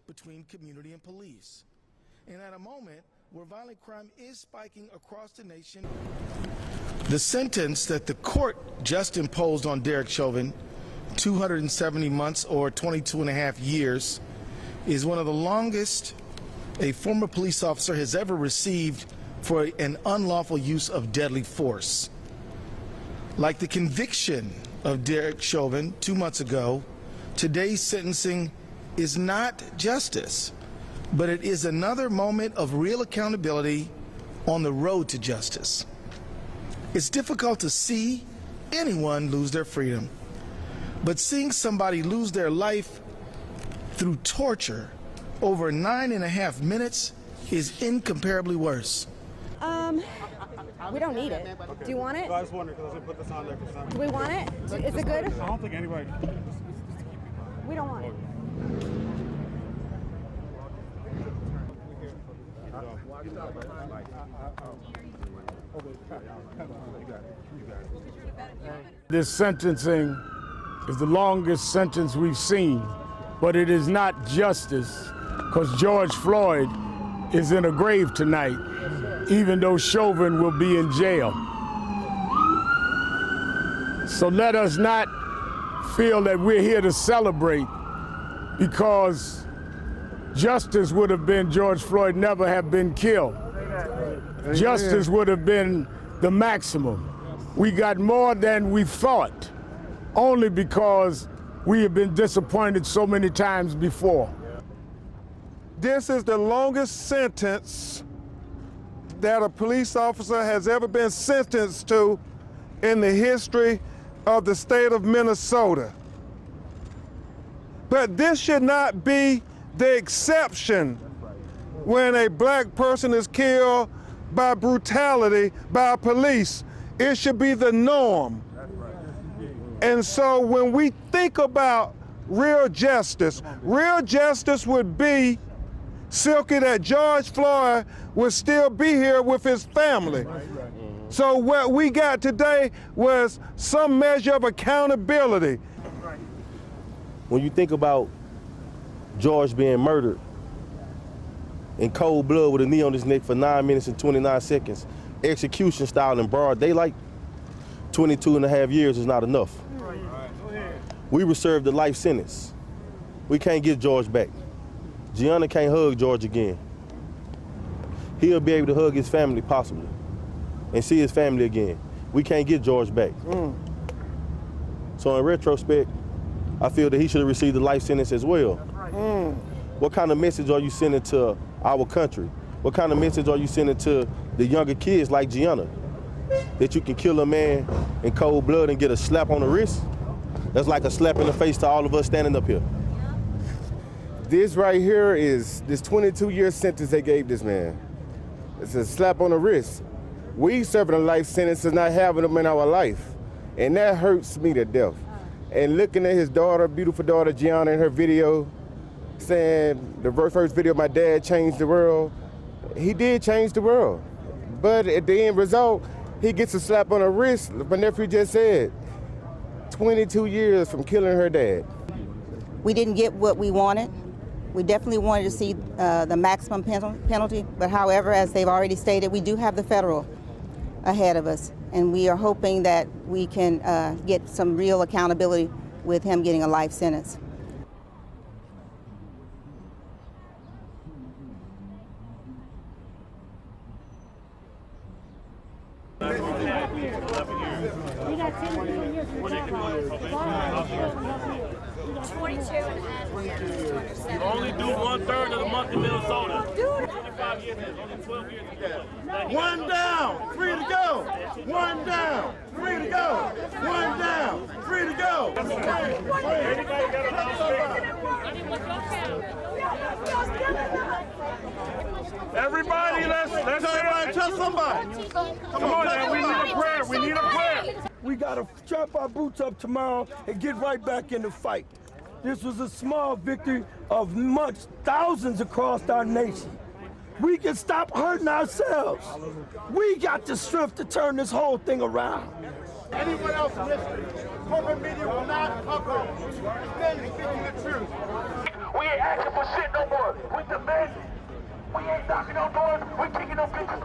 Between community and police. And at a moment where violent crime is spiking across the nation, the sentence that the court just imposed on Derek Chauvin, 270 months or 22 and a half years, is one of the longest a former police officer has ever received for an unlawful use of deadly force. Like the conviction of Derek Chauvin 2 months ago, today's sentencing is not justice, but it is another moment of real accountability on the road to justice. It's difficult to see anyone lose their freedom, but seeing somebody lose their life through torture over 9.5 minutes is incomparably worse. We don't need it. Okay. Do you want it? I was wondering because I was going to put this on there for some. Do we want it? Is it good? I don't think anybody. We don't want it. This sentencing is the longest sentence we've seen, but it is not justice because George Floyd is in a grave tonight, even though Chauvin will be in jail. So let us not feel that we're here to celebrate, because justice would have been George Floyd never have been killed. Justice would have been the maximum. We got more than we thought, only because we have been disappointed so many times before. This is the longest sentence that a police officer has ever been sentenced to in the history of the state of Minnesota. But this should not be the exception when a black person is killed by brutality by police. It should be the norm. And so when we think about real justice would be, Silky, that George Floyd would still be here with his family. So what we got today was some measure of accountability. When you think about George being murdered in cold blood with a knee on his neck for 9 minutes and 29 seconds, execution style in broad daylight, 22 and a half years is not enough. We were served a life sentence. We can't get George back. Gianna can't hug George again. He'll be able to hug his family possibly and see his family again. We can't get George back. So in retrospect, I feel that he should have received a life sentence as well. What kind of message are you sending to our country? What kind of message are you sending to the younger kids like Gianna? That you can kill a man in cold blood and get a slap on the wrist? That's like a slap in the face to all of us standing up here. This right here is this 22-year sentence they gave this man. It's a slap on the wrist. We serving a life sentence for not having him in our life. And that hurts me to death. And looking at his daughter, beautiful daughter, Gianna, in her video, saying the first video, my dad changed the world. He did change the world. But at the end result, he gets a slap on the wrist. My nephew just said, 22 years from killing her dad. We didn't get what we wanted. We definitely wanted to see the maximum penalty, but however, as they've already stated, we do have the federal ahead of us, and we are hoping that we can get some real accountability with him getting a life sentence. You only do 1/3 of the month in Minnesota. 25 years, only 12 years to go. One down, free to go. One down, free to go. One down, free to go. Everybody, let's tell somebody. Come on, man. We need a prayer. We need a prayer. We got to strap our boots up tomorrow and get right back in the fight. This was a small victory of thousands across our nation. We can stop hurting ourselves. We got the strength to turn this whole thing around. Anyone else listening, corporate media will not cover it. This man is speaking the truth. We ain't asking for shit no more. We demanding. We ain't knocking on doors. We kicking them bitches